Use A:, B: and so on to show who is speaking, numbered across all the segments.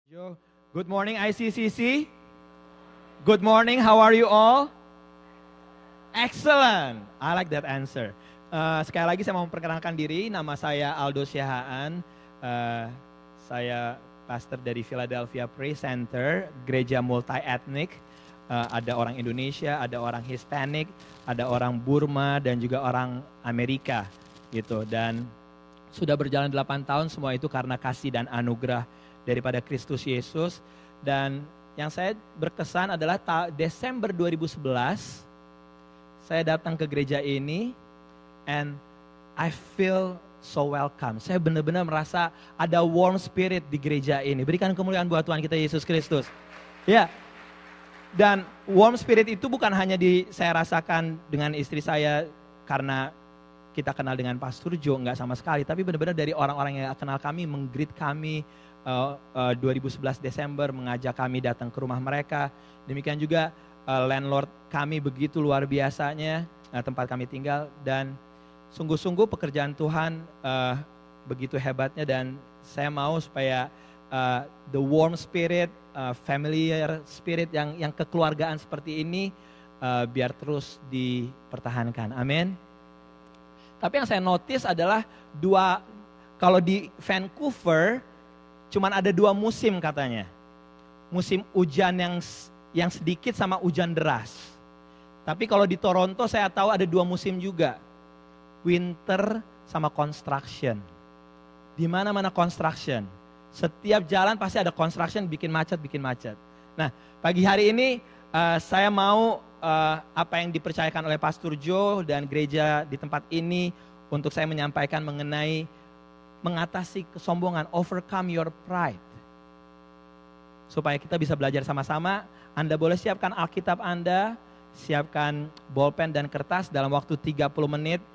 A: Yo, good morning ICCC. Good morning, how are you all? Excellent, I like that answer. Sekali lagi saya mau memperkenalkan diri, nama saya Aldo Syahaan. Saya pastor dari Philadelphia Praise Center, gereja multi-etnik. Ada orang Indonesia, ada orang Hispanik, ada orang Burma, dan juga orang Amerika. Gitu. Dan sudah berjalan 8 tahun, semua itu karena kasih dan anugerah daripada Kristus Yesus. Dan yang saya berkesan adalah Desember 2011, saya datang ke gereja ini, and I feel so welcome. Saya benar-benar merasa ada warm spirit di gereja ini. Berikan kemuliaan buat Tuhan kita Yesus Kristus. Ya, dan warm spirit itu bukan hanya saya rasakan dengan istri saya karena kita kenal dengan Pastor Joe, enggak sama sekali. Tapi benar-benar dari orang-orang yang kenal kami, menggreet kami, 2011 Desember mengajak kami datang ke rumah mereka. Demikian juga landlord kami begitu luar biasanya tempat kami tinggal, dan sungguh-sungguh pekerjaan Tuhan begitu hebatnya, dan saya mau supaya the warm spirit, familiar spirit yang kekeluargaan seperti ini biar terus dipertahankan. Amin. Tapi yang saya notice adalah kalau di Vancouver cuman ada 2 musim katanya. Musim hujan yang sedikit sama hujan deras. Tapi kalau di Toronto saya tahu ada 2 musim juga. Winter sama construction. Di mana-mana construction. Setiap jalan pasti ada construction, bikin macet. Nah, pagi hari ini saya mau apa yang dipercayakan oleh Pastor Joe dan gereja di tempat ini untuk saya menyampaikan mengenai mengatasi kesombongan, overcome your pride. Supaya kita bisa belajar sama-sama, Anda boleh siapkan Alkitab Anda, siapkan bolpen dan kertas. Dalam waktu 30 menit,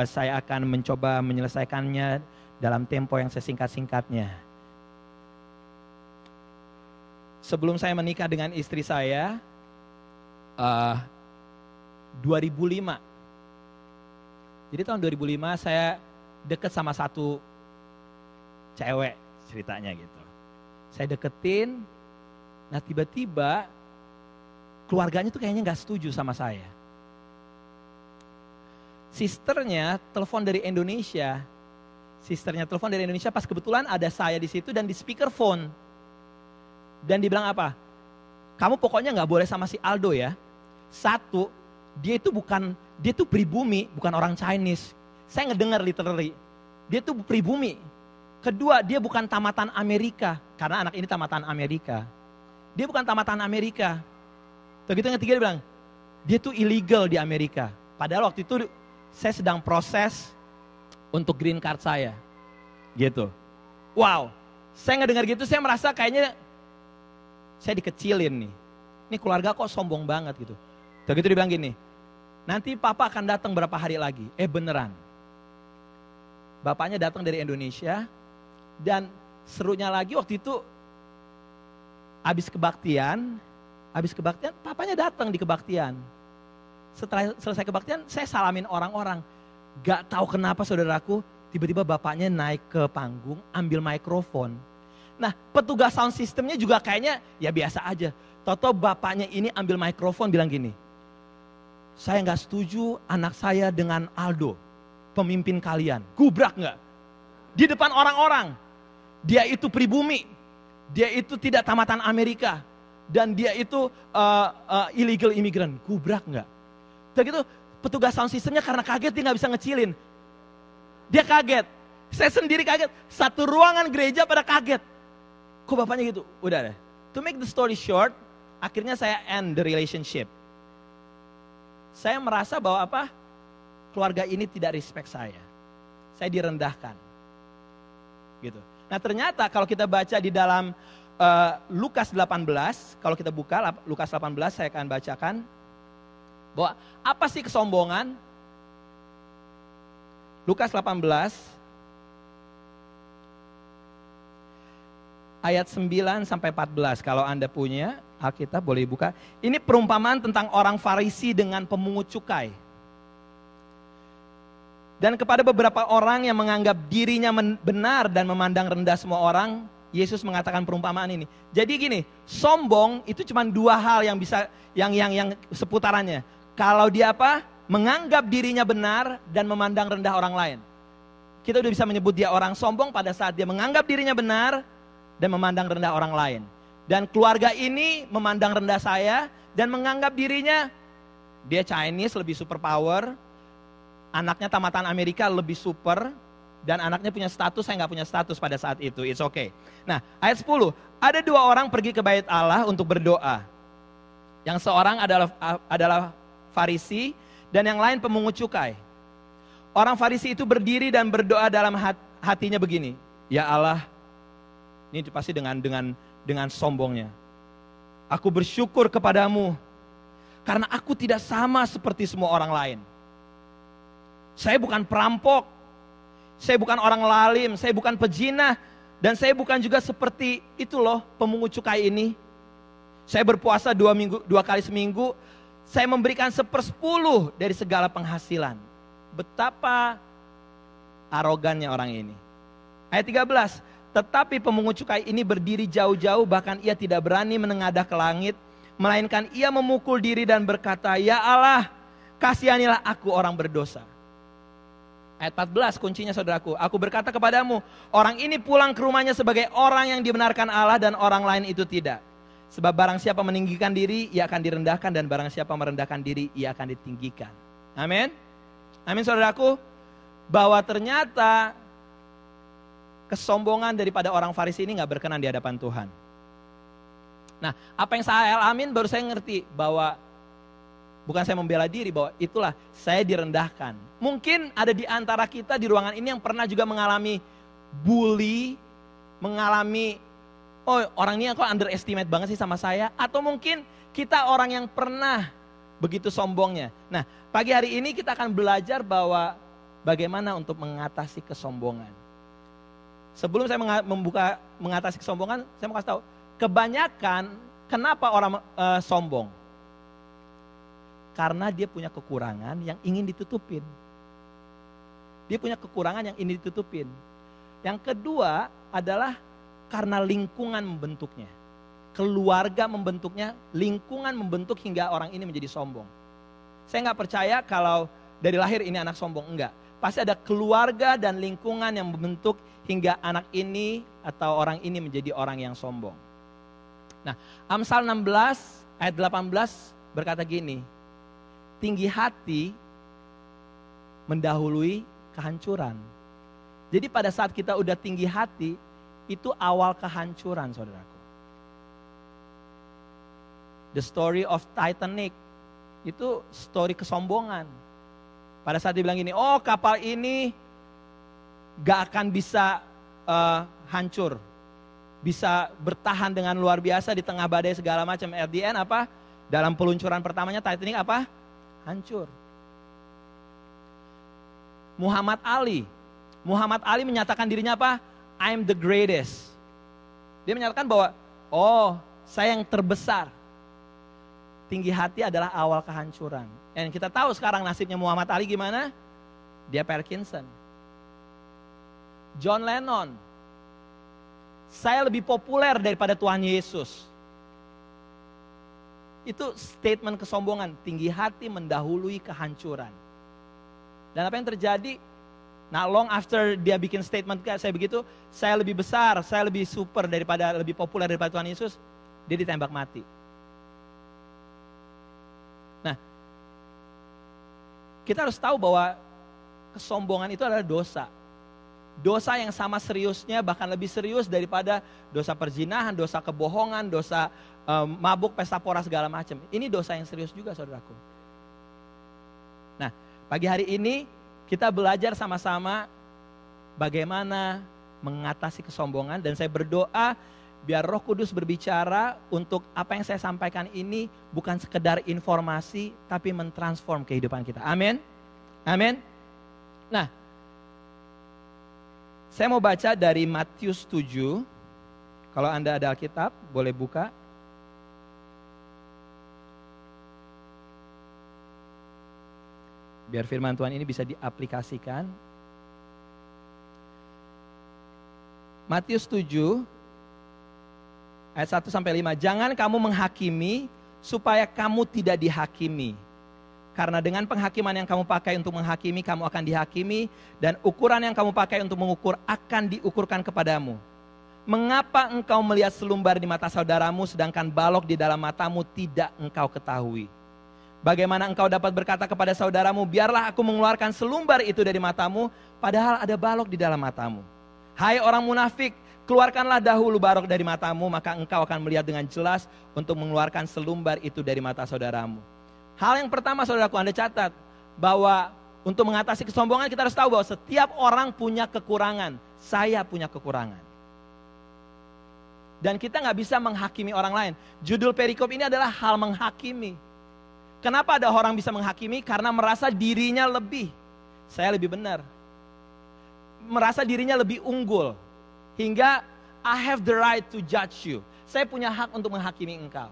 A: saya akan mencoba menyelesaikannya dalam tempo yang sesingkat-singkatnya. Sebelum saya menikah dengan istri saya, 2005. Jadi tahun 2005 saya dekat sama satu cewek ceritanya gitu. Saya deketin, nah tiba-tiba keluarganya tuh kayaknya gak setuju sama saya. Sisternya telepon dari Indonesia pas kebetulan ada saya di situ dan di speakerphone. Dan dibilang apa? Kamu pokoknya gak boleh sama si Aldo ya. Satu, dia tuh pribumi, bukan orang Chinese. Saya ngedengar literally, dia tuh pribumi. Kedua, dia bukan tamatan Amerika. Karena anak ini tamatan Amerika. Dia bukan tamatan Amerika. Begitu yang ketiga dia bilang, dia tuh illegal di Amerika. Padahal waktu itu saya sedang proses untuk green card saya. Gitu. Wow. Saya ngedengar gitu, saya merasa kayaknya saya dikecilin nih. Ini keluarga kok sombong banget gitu. Begitu dia bilang gini, nanti papa akan datang berapa hari lagi. Beneran. Bapaknya datang dari Indonesia. Dan serunya lagi waktu itu habis kebaktian papanya datang di kebaktian. Setelah selesai kebaktian saya salamin orang-orang. Gak tahu kenapa saudaraku, tiba-tiba bapaknya naik ke panggung ambil mikrofon. Nah petugas sound systemnya juga kayaknya ya biasa aja. Toto bapaknya ini ambil mikrofon bilang gini, saya gak setuju anak saya dengan Aldo, pemimpin kalian. Gubrak gak? Di depan orang-orang. Dia itu pribumi, dia itu tidak tamatan Amerika, dan dia itu illegal immigrant. Gubrak nggak? Begitu petugas sound systemnya karena kaget dia nggak bisa ngecilin. Dia kaget, saya sendiri kaget, satu ruangan gereja pada kaget. Kok bapaknya gitu? Udah deh. To make the story short, akhirnya saya end the relationship. Saya merasa bahwa keluarga ini tidak respect saya. Saya direndahkan. Gitu. Nah ternyata kalau kita baca di dalam Lukas 18, kalau kita buka Lukas 18 saya akan bacakan bahwa apa sih kesombongan? Lukas 18 ayat 9 sampai 14, kalau Anda punya Alkitab boleh buka. Ini perumpamaan tentang orang Farisi dengan pemungut cukai. Dan kepada beberapa orang yang menganggap dirinya benar dan memandang rendah semua orang, Yesus mengatakan perumpamaan ini. Jadi gini, sombong itu cuma dua hal yang bisa yang seputarannya. Kalau dia apa? Menganggap dirinya benar dan memandang rendah orang lain. Kita udah bisa menyebut dia orang sombong pada saat dia menganggap dirinya benar dan memandang rendah orang lain. Dan keluarga ini memandang rendah saya dan menganggap dirinya dia Chinese lebih super power, anaknya tamatan Amerika lebih super, dan anaknya punya status, saya nggak punya status pada saat itu. It's okay. Nah, ayat 10. Ada dua orang pergi ke bait Allah untuk berdoa. Yang seorang adalah Farisi dan yang lain pemungut cukai. Orang Farisi itu berdiri dan berdoa dalam hatinya begini. Ya Allah, ini pasti dengan sombongnya. Aku bersyukur kepadamu karena aku tidak sama seperti semua orang lain. Saya bukan perampok. Saya bukan orang lalim, saya bukan pezina, dan saya bukan juga seperti itu loh pemungut cukai ini. Saya berpuasa 2 kali seminggu, saya memberikan 1/10 dari segala penghasilan. Betapa arogannya orang ini. Ayat 13, tetapi pemungut cukai ini berdiri jauh-jauh, bahkan ia tidak berani menengadah ke langit, melainkan ia memukul diri dan berkata, ya Allah, kasihanilah aku orang berdosa. Ayat 14 kuncinya saudaraku. Aku berkata kepadamu, orang ini pulang ke rumahnya sebagai orang yang dibenarkan Allah dan orang lain itu tidak. Sebab barang siapa meninggikan diri, ia akan direndahkan, dan barang siapa merendahkan diri, ia akan ditinggikan. Amin. Amin saudaraku. Bahwa ternyata kesombongan daripada orang Farisi ini gak berkenan di hadapan Tuhan. Nah, apa yang saya alamin baru saya ngerti bahwa bukan saya membela diri, bahwa itulah saya direndahkan. Mungkin ada di antara kita di ruangan ini yang pernah juga mengalami bully, mengalami, oh orang ini kok underestimate banget sih sama saya. Atau mungkin kita orang yang pernah begitu sombongnya. Nah, pagi hari ini kita akan belajar bahwa bagaimana untuk mengatasi kesombongan. Sebelum saya mengatasi kesombongan, saya mau kasih tahu, kebanyakan kenapa orang sombong? Karena dia punya kekurangan yang ingin ditutupin. Dia punya kekurangan yang ingin ditutupin. Yang kedua adalah karena lingkungan membentuknya. Keluarga membentuknya, lingkungan membentuk hingga orang ini menjadi sombong. Saya nggak percaya kalau dari lahir ini anak sombong, enggak. Pasti ada keluarga dan lingkungan yang membentuk hingga anak ini atau orang ini menjadi orang yang sombong. Nah, Amsal 16 ayat 18 berkata gini, tinggi hati mendahului kehancuran. Jadi pada saat kita udah tinggi hati, itu awal kehancuran saudaraku. The story of Titanic, itu story kesombongan. Pada saat dibilang gini, oh kapal ini gak akan bisa hancur. Bisa bertahan dengan luar biasa di tengah badai segala macam. At the end apa? Dalam peluncuran pertamanya Titanic apa? Hancur. Muhammad Ali menyatakan dirinya apa? I'm the greatest. Dia menyatakan bahwa, oh saya yang terbesar. Tinggi hati adalah awal kehancuran. Dan kita tahu sekarang nasibnya Muhammad Ali gimana? Dia Parkinson. John Lennon, saya lebih populer daripada Tuhan Yesus. Itu statement kesombongan, tinggi hati mendahului kehancuran. Dan apa yang terjadi? Nah, long after dia bikin statement kayak saya begitu, saya lebih besar, saya lebih super daripada, lebih populer daripada Tuhan Yesus, dia ditembak mati. Nah, kita harus tahu bahwa kesombongan itu adalah dosa. Dosa yang sama seriusnya, bahkan lebih serius daripada dosa perzinahan, dosa kebohongan, dosa mabuk, pesta pora segala macam. Ini dosa yang serius juga saudaraku. Nah, pagi hari ini kita belajar sama-sama bagaimana mengatasi kesombongan. Dan saya berdoa biar Roh Kudus berbicara untuk apa yang saya sampaikan ini bukan sekedar informasi, tapi mentransform kehidupan kita. Amin. Amin. Nah, saya mau baca dari Matius 7. Kalau Anda ada Alkitab, boleh buka. Biar firman Tuhan ini bisa diaplikasikan. Matius 7 Ayat 1 sampai 5. Jangan kamu menghakimi supaya kamu tidak dihakimi. Karena dengan penghakiman yang kamu pakai untuk menghakimi, kamu akan dihakimi. Dan ukuran yang kamu pakai untuk mengukur akan diukurkan kepadamu. Mengapa engkau melihat selumbar di mata saudaramu, sedangkan balok di dalam matamu tidak engkau ketahui? Bagaimana engkau dapat berkata kepada saudaramu, biarlah aku mengeluarkan selumbar itu dari matamu, padahal ada balok di dalam matamu. Hai orang munafik, keluarkanlah dahulu balok dari matamu, maka engkau akan melihat dengan jelas untuk mengeluarkan selumbar itu dari mata saudaramu. Hal yang pertama saudaraku, Anda catat bahwa untuk mengatasi kesombongan kita harus tahu bahwa setiap orang punya kekurangan. Saya punya kekurangan. Dan kita nggak bisa menghakimi orang lain. Judul perikop ini adalah hal menghakimi. Kenapa ada orang bisa menghakimi? Karena merasa dirinya lebih. Saya lebih benar. Merasa dirinya lebih unggul. Hingga I have the right to judge you. Saya punya hak untuk menghakimi engkau.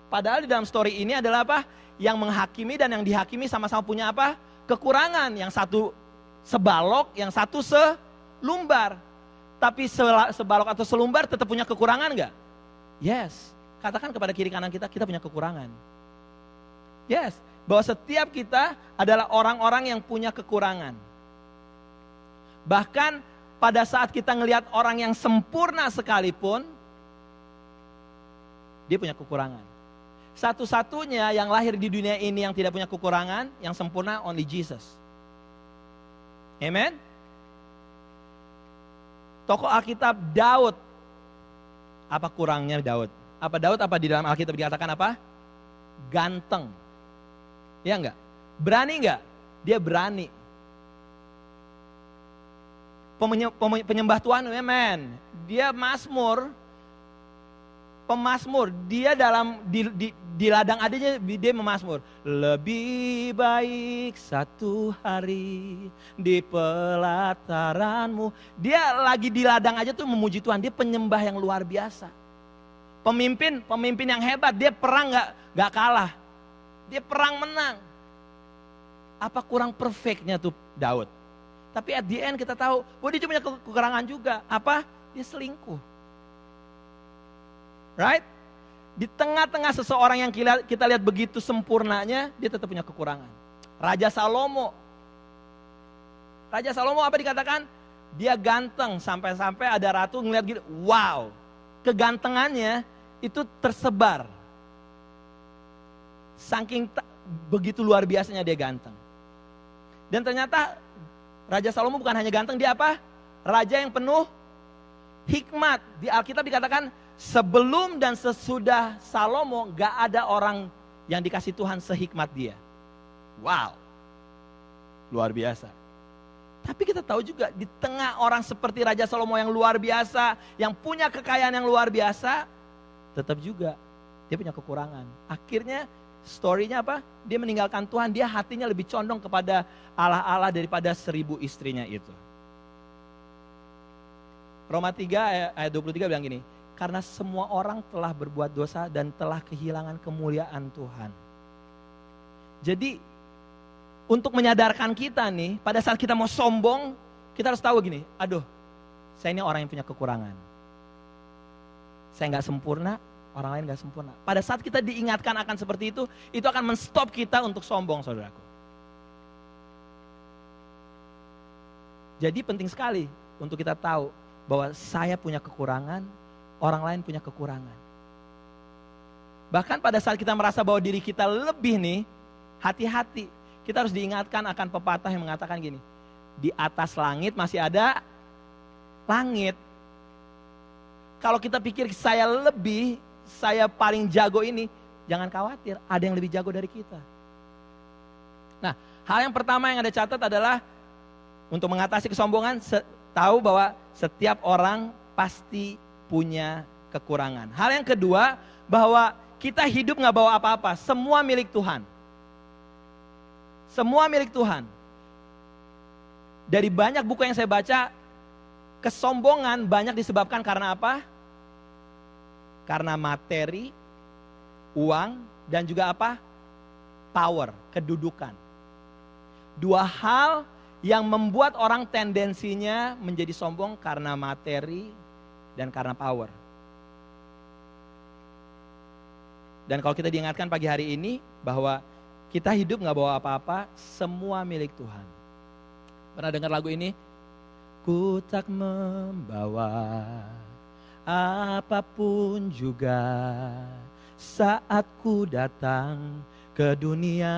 A: Padahal di dalam story ini adalah apa? Yang menghakimi dan yang dihakimi sama-sama punya apa? Kekurangan. Yang satu sebalok, yang satu selumbar. Tapi sebalok atau selumbar tetap punya kekurangan nggak? Yes. Katakan kepada kiri kanan kita punya kekurangan. Yes. Bahwa setiap kita adalah orang-orang yang punya kekurangan. Bahkan pada saat kita ngelihat orang yang sempurna sekalipun, dia punya kekurangan. Satu-satunya yang lahir di dunia ini yang tidak punya kekurangan, yang sempurna, only Jesus. Amen. Tokoh Alkitab Daud. Apa kurangnya Daud? Apa di dalam Alkitab dikatakan apa? Ganteng. Ya enggak? Berani enggak? Dia berani. Penyembah Tuhan, amen. Dia pemazmur. Dia di ladang adanya dia memazmur. Lebih baik satu hari di pelataranmu. Dia lagi di ladang aja tuh memuji Tuhan. Dia penyembah yang luar biasa. Pemimpin yang hebat. Dia perang nggak kalah. Dia perang menang. Apa kurang perfectnya tuh Daud? Tapi at the end kita tahu bahwa dia punya kekurangan juga. Apa? Dia selingkuh. Right? Di tengah-tengah seseorang yang kita lihat begitu sempurnanya, dia tetap punya kekurangan. Raja Salomo apa dikatakan? Dia ganteng sampai-sampai ada ratu ngeliat gitu, wow. Kegantengannya itu tersebar. Saking begitu luar biasanya dia ganteng. Dan ternyata Raja Salomo bukan hanya ganteng, dia apa? Raja yang penuh hikmat. Di Alkitab dikatakan sebelum dan sesudah Salomo gak ada orang yang dikasih Tuhan sehikmat dia. Wow. Luar biasa. Tapi kita tahu juga di tengah orang seperti Raja Salomo yang luar biasa, yang punya kekayaan yang luar biasa, tetap juga dia punya kekurangan. Akhirnya story-nya apa? Dia meninggalkan Tuhan, dia hatinya lebih condong kepada Allah-Allah daripada 1000 istrinya itu. Roma 3 ayat 23 bilang gini, karena semua orang telah berbuat dosa dan telah kehilangan kemuliaan Tuhan. Jadi untuk menyadarkan kita nih, pada saat kita mau sombong, kita harus tahu gini, aduh, saya ini orang yang punya kekurangan. Saya nggak sempurna, orang lain gak sempurna. Pada saat kita diingatkan akan seperti itu akan menstop kita untuk sombong, saudaraku. Jadi penting sekali untuk kita tahu bahwa saya punya kekurangan, orang lain punya kekurangan. Bahkan pada saat kita merasa bahwa diri kita lebih nih, hati-hati. Kita harus diingatkan akan pepatah yang mengatakan gini, di atas langit masih ada langit. Kalau kita pikir saya lebih, saya paling jago ini, jangan khawatir, ada yang lebih jago dari kita. Nah, hal yang pertama yang Anda catat adalah untuk mengatasi kesombongan, tahu bahwa setiap orang pasti punya kekurangan. Hal yang kedua, bahwa kita hidup gak bawa apa-apa, semua milik Tuhan. Semua milik Tuhan. Dari banyak buku yang saya baca, kesombongan banyak disebabkan karena apa? Karena materi, uang, dan juga apa? Power, kedudukan. Dua hal yang membuat orang tendensinya menjadi sombong karena materi dan karena power. Dan kalau kita diingatkan pagi hari ini bahwa kita hidup gak bawa apa-apa, semua milik Tuhan. Pernah dengar lagu ini? Ku tak membawa apapun juga saat ku datang ke dunia.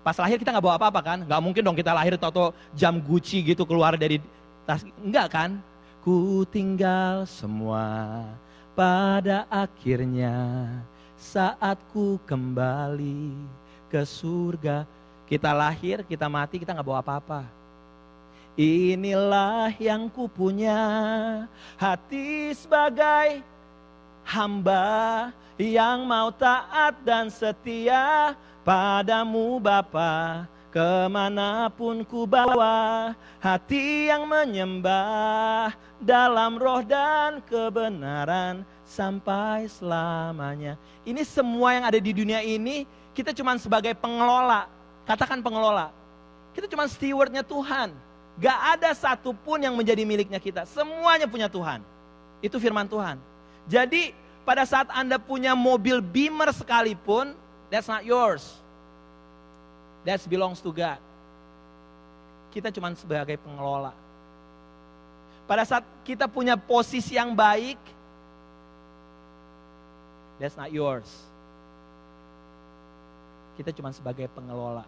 A: Pas lahir kita gak bawa apa-apa kan? Gak mungkin dong kita lahir tau-tau jam Gucci gitu keluar dari tas. Enggak kan? Ku tinggal semua pada akhirnya saat ku kembali ke surga. Kita lahir, kita mati, kita gak bawa apa-apa. Inilah yang ku punya, hati sebagai hamba yang mau taat dan setia padamu Bapa. Kemanapun ku bawa, hati yang menyembah dalam roh dan kebenaran sampai selamanya. Ini semua yang ada di dunia ini, kita cuma sebagai pengelola. Katakan pengelola. Kita cuma stewardnya Tuhan. Gak ada satupun yang menjadi miliknya kita. Semuanya punya Tuhan. Itu firman Tuhan. Jadi pada saat Anda punya mobil Beamer sekalipun, that's not yours. That belongs to God. Kita cuma sebagai pengelola. Pada saat kita punya posisi yang baik, that's not yours. Kita cuma sebagai pengelola.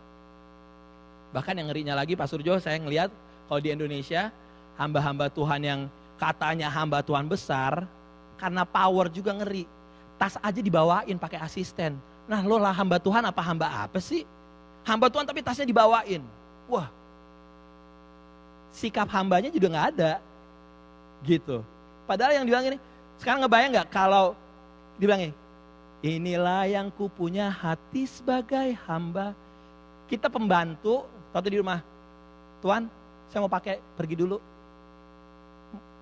A: Bahkan yang ngerinya lagi Pak Surjo, saya ngelihat kalau di Indonesia, hamba-hamba Tuhan yang katanya hamba Tuhan besar, karena power juga ngeri. Tas aja dibawain pakai asisten. Nah lo lah hamba Tuhan apa hamba apa sih? Hamba Tuhan tapi tasnya dibawain. Wah, sikap hambanya juga gak ada. Gitu. Padahal yang dibilang ini, sekarang ngebayang gak kalau dibilang ini, inilah yang ku punya hati sebagai hamba. Kita pembantu, waktu di rumah, Tuhan saya mau pergi dulu,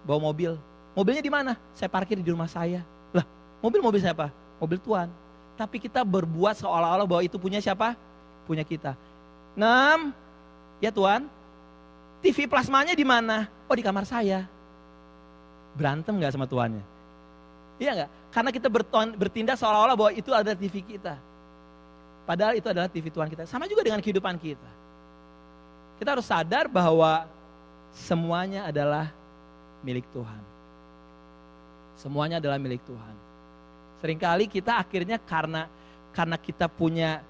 A: bawa mobil. Mobilnya di mana? Saya parkir di rumah saya. Lah, mobil siapa? Mobil Tuhan. Tapi kita berbuat seolah-olah bahwa itu punya siapa? Punya kita. 6, ya Tuhan, TV plasmanya di mana? Oh di kamar saya. Berantem gak sama Tuhannya? Iya gak? Karena kita bertindak seolah-olah bahwa itu adalah TV kita. Padahal itu adalah TV Tuhan kita. Sama juga dengan kehidupan kita. Kita harus sadar bahwa semuanya adalah milik Tuhan. Semuanya adalah milik Tuhan. Seringkali kita akhirnya karena kita punya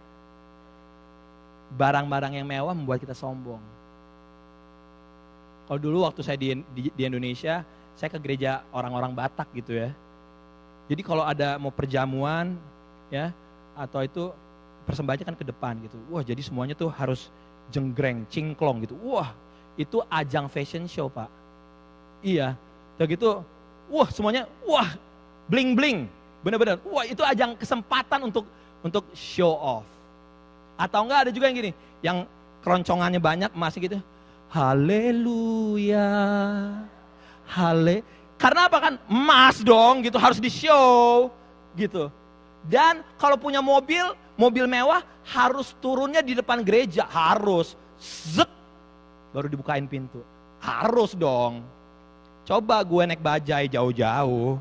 A: barang-barang yang mewah membuat kita sombong. Kalau dulu waktu saya di Indonesia, saya ke gereja orang-orang Batak gitu ya. Jadi kalau ada mau perjamuan ya, atau itu persembahannya kan ke depan gitu. Wah jadi semuanya tuh harus jenggreng, cingklong gitu. Wah itu ajang fashion show Pak. Iya, udah gitu, wah semuanya, wah bling-bling. Benar-benar, wah itu ajang kesempatan untuk show off. Atau enggak ada juga yang gini, yang keroncongannya banyak emas gitu. Haleluya, karena apa kan? Emas dong gitu, harus di show gitu. Dan kalau punya mobil mewah harus turunnya di depan gereja, harus zet baru dibukain pintu. Harus dong. Coba gue naik bajai jauh-jauh.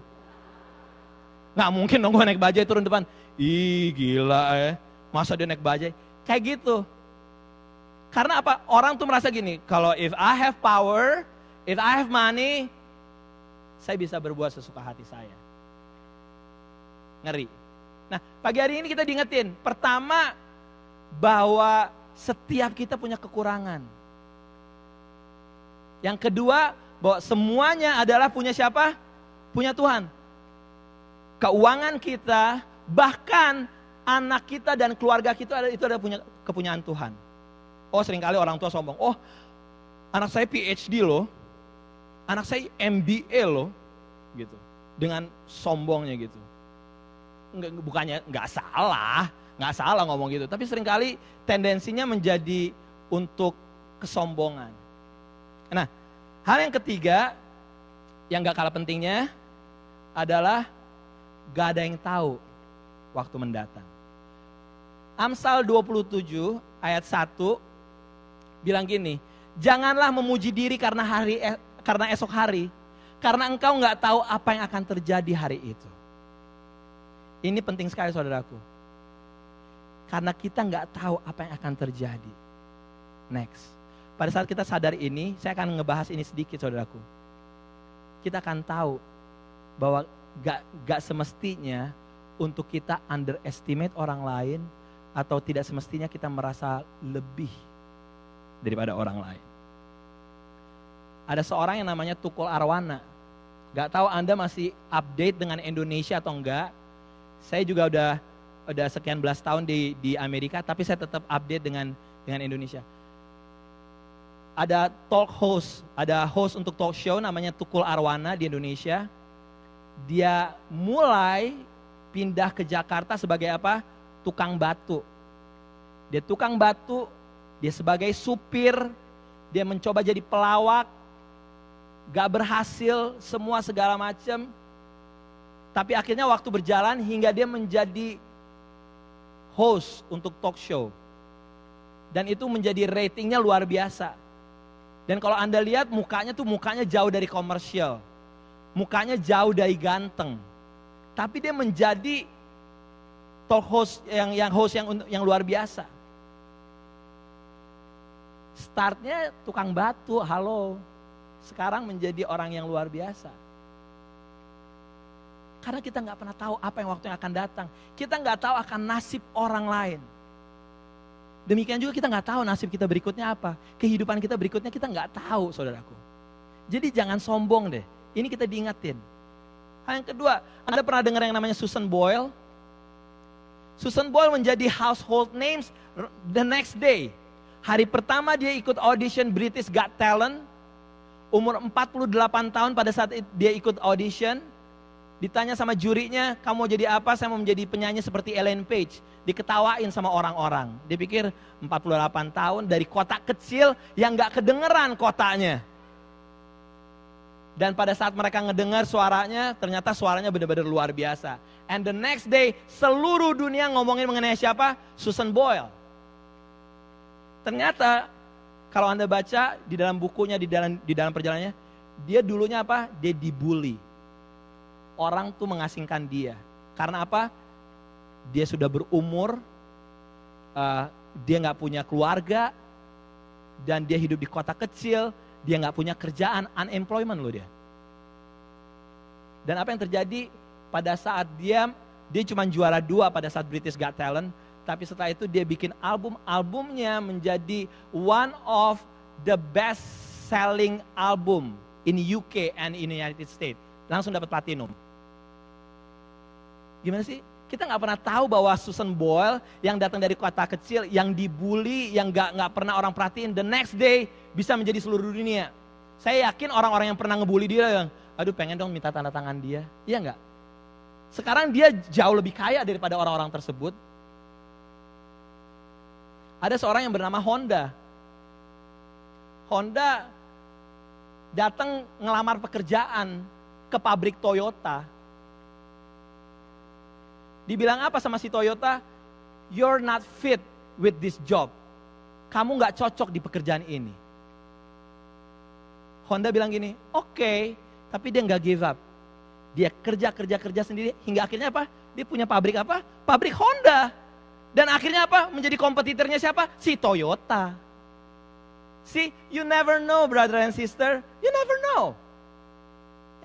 A: Nggak mungkin dong gue naik bajai turun depan. Ih gila masa dia naik bajai? Kayak gitu. Karena apa? Orang tuh merasa gini, kalau if I have power, if I have money, saya bisa berbuat sesuka hati saya. Ngeri. Nah pagi hari ini kita diingetin, pertama bahwa setiap kita punya kekurangan. Yang kedua, bahwa semuanya adalah punya siapa? Punya Tuhan. Keuangan kita, bahkan anak kita dan keluarga kita itu adalah kepunyaan Tuhan. Oh seringkali orang tua sombong, oh anak saya PhD loh, anak saya MBA loh, gitu. Dengan sombongnya gitu. Bukannya nggak salah ngomong gitu, tapi seringkali tendensinya menjadi untuk kesombongan. Nah, hal yang ketiga yang gak kalah pentingnya adalah gak ada yang tahu waktu mendatang. Amsal 27 ayat 1 bilang gini, janganlah memuji diri karena esok hari, karena engkau gak tahu apa yang akan terjadi hari itu. Ini penting sekali saudaraku. Karena kita nggak tahu apa yang akan terjadi. Next. Pada saat kita sadar ini, saya akan ngebahas ini sedikit saudaraku. Kita akan tahu bahwa gak semestinya untuk kita underestimate orang lain, atau tidak semestinya kita merasa lebih daripada orang lain. Ada seorang yang namanya Tukul Arwana. Gak tahu Anda masih update dengan Indonesia atau enggak. Saya juga udah sekian belas tahun di Amerika, tapi saya tetap update dengan Indonesia. Ada host untuk talk show namanya Tukul Arwana di Indonesia. Dia mulai pindah ke Jakarta sebagai apa? Tukang batu. Dia tukang batu, dia sebagai supir, dia mencoba jadi pelawak, gak berhasil, semua segala macam. Tapi akhirnya waktu berjalan hingga dia menjadi host untuk talk show. Dan itu menjadi ratingnya luar biasa. Dan kalau Anda lihat mukanya jauh dari komersial. Mukanya jauh dari ganteng. Tapi dia menjadi talk host yang luar biasa. Startnya tukang batu, halo. Sekarang menjadi orang yang luar biasa. Karena kita nggak pernah tahu apa yang waktu yang akan datang. Kita nggak tahu akan nasib orang lain. Demikian juga kita nggak tahu nasib kita berikutnya apa. Kehidupan kita berikutnya kita nggak tahu, saudaraku. Jadi jangan sombong deh. Ini kita diingetin. Hal yang kedua, Anda pernah dengar yang namanya Susan Boyle? Susan Boyle menjadi household names the next day. Hari pertama dia ikut audition British Got Talent. Umur 48 tahun pada saat dia ikut audition. Ditanya sama jurinya, kamu mau jadi apa? Saya mau menjadi penyanyi seperti Ellen Page. Diketawain sama orang-orang. Dia pikir 48 tahun dari kota kecil yang gak kedengeran kotanya. Dan pada saat mereka ngedengar suaranya, ternyata suaranya benar-benar luar biasa. And the next day, seluruh dunia ngomongin mengenai siapa? Susan Boyle. Ternyata, kalau Anda baca di dalam bukunya, di dalam perjalanannya, dia dulunya apa? Dia dibully. Orang tuh mengasingkan dia. Karena apa? Dia sudah berumur, dia gak punya keluarga, dan dia hidup di kota kecil, dia gak punya kerjaan, unemployment loh dia. Dan apa yang terjadi pada saat dia cuma juara 2 pada saat British Got Talent, tapi setelah itu dia bikin albumnya menjadi one of the best selling album in UK and in the United States. Langsung dapat platinum. Gimana sih? Kita nggak pernah tahu bahwa Susan Boyle yang datang dari kota kecil, yang dibully, yang nggak pernah orang perhatiin, the next day bisa menjadi seluruh dunia. Saya yakin orang-orang yang pernah ngebully dia yang, aduh pengen dong minta tanda tangan dia. Iya nggak? Sekarang dia jauh lebih kaya daripada orang-orang tersebut. Ada seorang yang bernama Honda. Honda datang ngelamar pekerjaan ke pabrik Toyota. Dibilang apa sama si Toyota? You're not fit with this job. Kamu gak cocok di pekerjaan ini. Honda bilang gini, oke, tapi dia gak give up. Dia kerja sendiri hingga akhirnya apa? Dia punya pabrik apa? Pabrik Honda. Dan akhirnya apa? Menjadi kompetitornya siapa? Si Toyota. See, you never know brother and sister. You never know.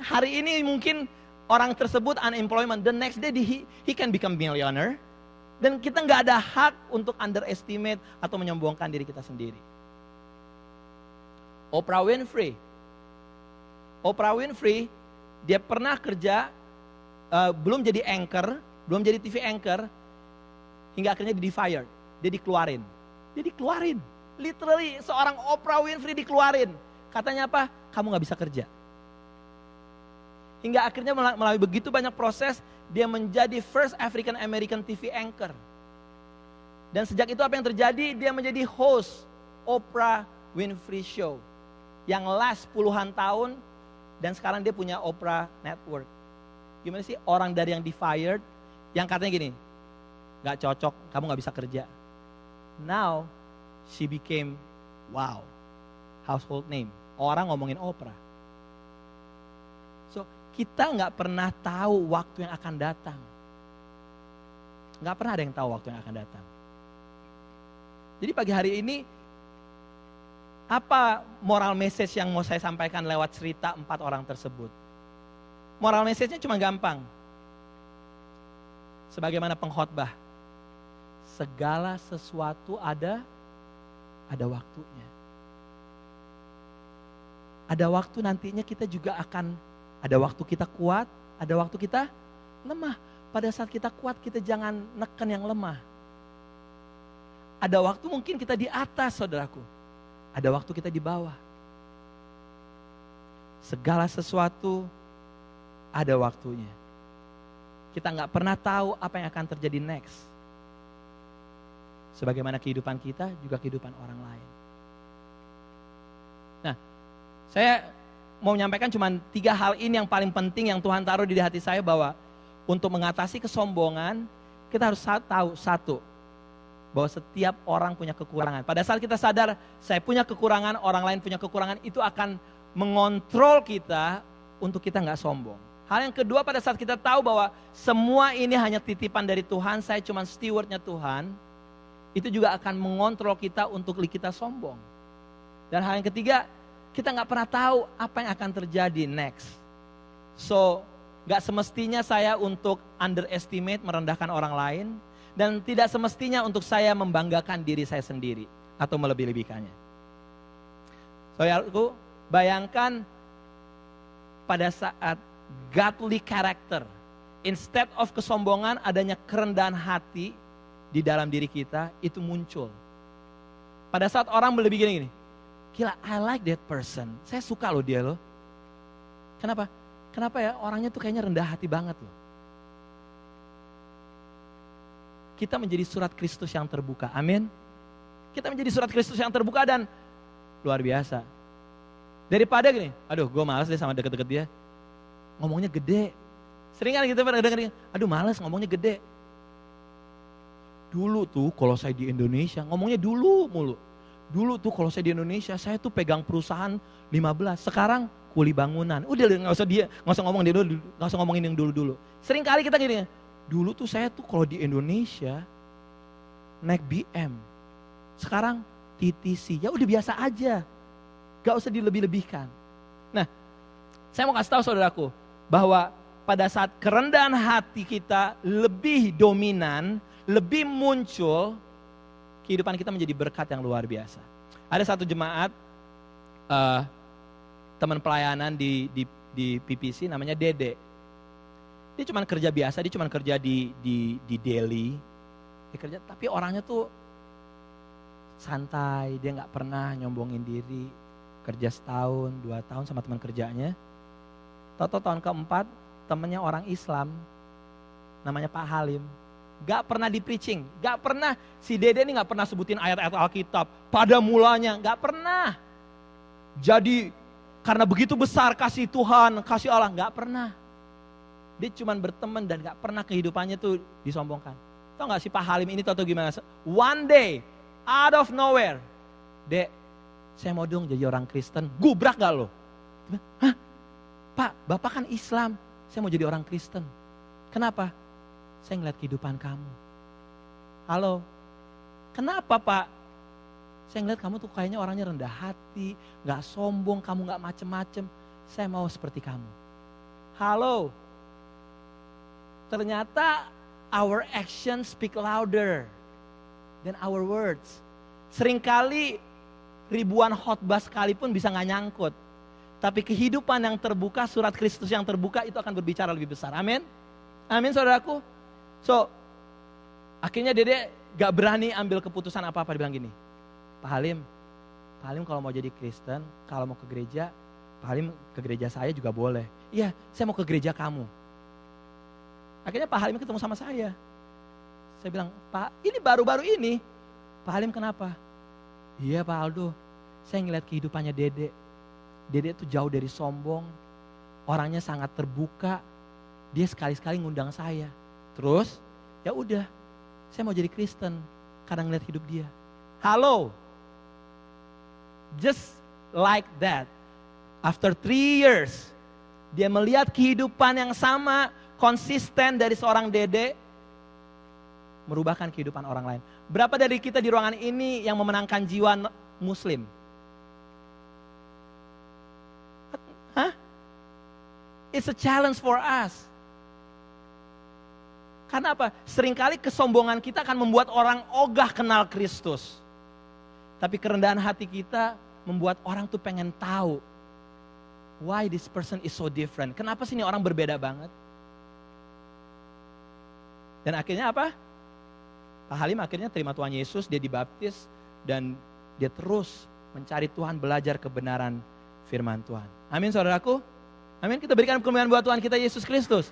A: Hari ini mungkin orang tersebut unemployment, the next day he can become millionaire. Dan kita nggak ada hak untuk underestimate atau menyombongkan diri kita sendiri. Oprah Winfrey, dia pernah kerja, belum jadi anchor, belum jadi TV anchor, hingga akhirnya dia di-fired, dia dikeluarin. Literally, seorang Oprah Winfrey dikeluarin. Katanya apa? Kamu nggak bisa kerja. Hingga akhirnya melalui begitu banyak proses, dia menjadi first African American TV anchor. Dan sejak itu apa yang terjadi? Dia menjadi host Oprah Winfrey Show. Yang last puluhan tahun, dan sekarang dia punya Oprah Network. Gimana sih orang dari yang di-fired, yang katanya gini, gak cocok, kamu gak bisa kerja. Now, she became, wow, household name. Orang ngomongin Oprah. So, kita nggak pernah tahu waktu yang akan datang. Nggak pernah ada yang tahu waktu yang akan datang. Jadi pagi hari ini, apa moral message yang mau saya sampaikan lewat cerita 4 orang tersebut? Moral message-nya cuma gampang. Sebagaimana pengkhotbah, segala sesuatu ada waktunya. Ada waktu nantinya kita juga akan, ada waktu kita kuat, ada waktu kita lemah. Pada saat kita kuat, kita jangan neken yang lemah. Ada waktu mungkin kita di atas, saudaraku. Ada waktu kita di bawah. Segala sesuatu ada waktunya. Kita nggak pernah tahu apa yang akan terjadi next. Sebagaimana kehidupan kita, juga kehidupan orang lain. Nah, saya mau menyampaikan cuma 3 hal ini yang paling penting yang Tuhan taruh di hati saya, bahwa untuk mengatasi kesombongan, kita harus tahu satu, bahwa setiap orang punya kekurangan. Pada saat kita sadar, saya punya kekurangan, orang lain punya kekurangan, itu akan mengontrol kita untuk kita nggak sombong. Hal yang kedua, pada saat kita tahu bahwa semua ini hanya titipan dari Tuhan, saya cuma stewardnya Tuhan, itu juga akan mengontrol kita untuk kita sombong. Dan hal yang ketiga, kita nggak pernah tahu apa yang akan terjadi next. So, nggak semestinya saya untuk underestimate, merendahkan orang lain, dan tidak semestinya untuk saya membanggakan diri saya sendiri atau melebih-lebihkannya. Saudaraku, bayangkan pada saat godly character, instead of kesombongan, adanya kerendahan hati di dalam diri kita, itu muncul. Pada saat orang berlebih gini, gila, I like that person, saya suka loh dia loh. Kenapa? Kenapa ya, orangnya tuh kayaknya rendah hati banget loh. Kita menjadi surat Kristus yang terbuka, amin. Kita menjadi surat Kristus yang terbuka dan luar biasa. Daripada gini, aduh gue malas deh sama deket-deket dia, ngomongnya gede. Sering kan gitu pada dengerin, aduh malas ngomongnya gede. Dulu tuh kalau saya di Indonesia, ngomongnya dulu mulu. Dulu tuh kalau saya di Indonesia, saya tuh pegang perusahaan 15, sekarang kuli bangunan. Udah nggak usah ngomong dia dulu, nggak usah ngomongin yang dulu. Sering kali kita gini, dulu tuh saya tuh kalau di Indonesia naik BM, sekarang TTC, ya udah biasa aja, gak usah dilebih-lebihkan. Nah, saya mau kasih tahu saudaraku, bahwa pada saat kerendahan hati kita lebih dominan, lebih muncul, kehidupan kita menjadi berkat yang luar biasa. Ada satu jemaat, teman pelayanan di PPC, namanya Dede. Dia cuma kerja biasa, dia cuma kerja di Delhi. Dia kerja, tapi orangnya tuh santai, dia nggak pernah nyombongin diri. Kerja setahun, 2 tahun sama teman kerjanya. Toto tahun keempat, temennya orang Islam, namanya Pak Halim. Gak pernah di preaching, gak pernah, si Dede ini gak pernah sebutin ayat-ayat Alkitab. Pada mulanya, gak pernah. Jadi karena begitu besar kasih Tuhan, kasih Allah, gak pernah. Dia cuma berteman dan gak pernah kehidupannya tuh disombongkan. Tahu gak si Pak Halim ini tahu gimana? One day, out of nowhere, Dek, saya mau dong jadi orang Kristen. Gubrak gak lo? Hah? Pak, Bapak kan Islam, saya mau jadi orang Kristen. Kenapa? Saya ngeliat kehidupan kamu. Halo, kenapa Pak? Saya ngeliat kamu tuh kayaknya orangnya rendah hati, gak sombong, kamu gak macem-macem. Saya mau seperti kamu. Halo, ternyata our actions speak louder than our words. Seringkali ribuan khotbah sekalipun bisa gak nyangkut. Tapi kehidupan yang terbuka, surat Kristus yang terbuka itu akan berbicara lebih besar. Amin. Amin saudaraku. So, akhirnya Dede gak berani ambil keputusan apa-apa. Dia bilang gini, Pak Halim kalau mau jadi Kristen, kalau mau ke gereja, Pak Halim ke gereja saya juga boleh. Iya, saya mau ke gereja kamu. Akhirnya Pak Halim ketemu sama saya. Saya bilang, Pak, ini baru-baru ini. Pak Halim kenapa? Iya Pak Aldo, saya ngeliat kehidupannya Dede. Dede tuh jauh dari sombong, orangnya sangat terbuka. Dia sekali-sekali ngundang saya. Terus, ya udah, saya mau jadi Kristen karena ngeliat hidup dia. Halo, just like that. After 3 years, dia melihat kehidupan yang sama, konsisten dari seorang Dede. merubahkan kehidupan orang lain. Berapa dari kita di ruangan ini yang memenangkan jiwa Muslim? Hah? It's a challenge for us. Karena apa? Seringkali kesombongan kita akan membuat orang ogah kenal Kristus. Tapi kerendahan hati kita membuat orang tuh pengen tahu. Why this person is so different? Kenapa sih ini orang berbeda banget? Dan akhirnya apa? Pak Halim akhirnya terima Tuhan Yesus, dia dibaptis. Dan dia terus mencari Tuhan, belajar kebenaran firman Tuhan. Amin saudaraku. Amin, kita berikan kemuliaan buat Tuhan kita Yesus Kristus.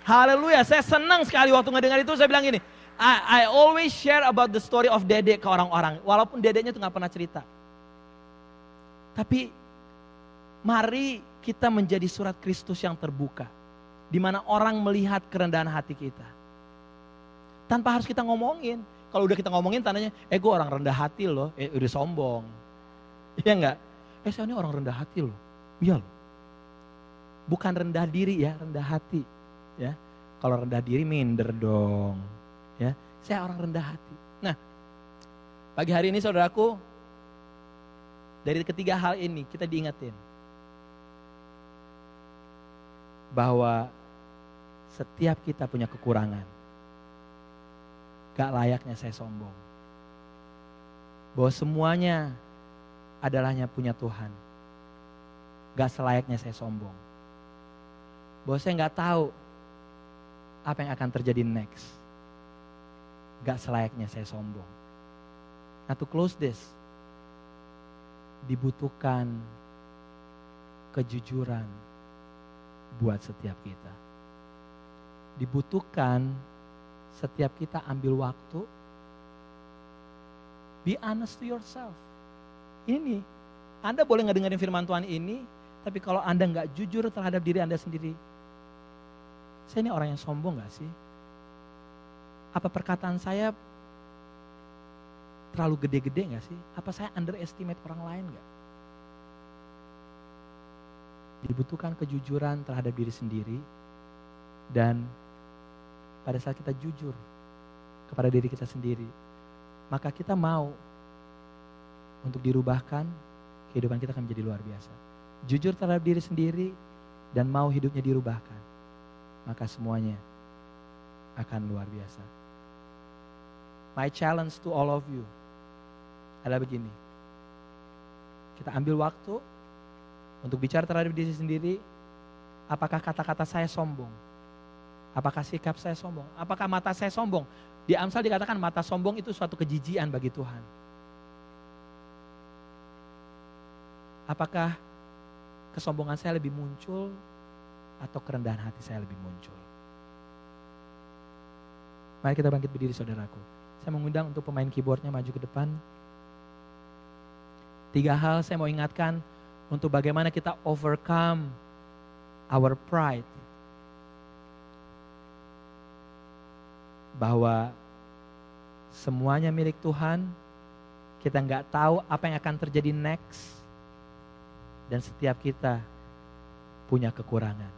A: Haleluya, saya senang sekali waktu ngedengar itu. Saya bilang gini, I always share about the story of Dede ke orang-orang. Walaupun dedeknya tuh gak pernah cerita. Tapi mari kita menjadi surat Kristus yang terbuka. Di mana orang melihat kerendahan hati kita. Tanpa harus kita ngomongin. Kalau udah kita ngomongin tandanya, gue orang rendah hati loh. Udah sombong. Iya enggak? Saya ini orang rendah hati loh. Iya loh. Bukan rendah diri ya, rendah hati. Ya, kalau rendah diri minder dong. Ya, saya orang rendah hati. Nah, pagi hari ini saudaraku, dari ketiga hal ini kita diingetin bahwa setiap kita punya kekurangan. Gak layaknya saya sombong. Bahwa semuanya adalahnya punya Tuhan. Gak selayaknya saya sombong. Bahwa saya gak tahu apa yang akan terjadi next. Gak selayaknya saya sombong. Nah, to close this, dibutuhkan kejujuran buat setiap kita. Dibutuhkan setiap kita ambil waktu, be honest to yourself. Ini, Anda boleh ngedengerin firman Tuhan ini, tapi kalau Anda gak jujur terhadap diri Anda sendiri, saya ini orang yang sombong gak sih? Apa perkataan saya terlalu gede-gede gak sih? Apa saya underestimate orang lain gak? Dibutuhkan kejujuran terhadap diri sendiri. Dan pada saat kita jujur kepada diri kita sendiri, maka kita mau untuk dirubahkan, kehidupan kita akan menjadi luar biasa. Jujur terhadap diri sendiri dan mau hidupnya dirubahkan, maka semuanya akan luar biasa. My challenge to all of you adalah begini. Kita ambil waktu untuk bicara terhadap diri sendiri. Apakah kata-kata saya sombong? Apakah sikap saya sombong? Apakah mata saya sombong? Di Amsal dikatakan mata sombong itu suatu kejijian bagi Tuhan. Apakah kesombongan saya lebih muncul atau kerendahan hati saya lebih muncul? Mari kita bangkit berdiri saudaraku. Saya mengundang untuk pemain keyboardnya maju ke depan. 3 hal saya mau ingatkan untuk bagaimana kita overcome our pride. Bahwa semuanya milik Tuhan. Kita nggak tahu apa yang akan terjadi next. Dan setiap kita punya kekurangan.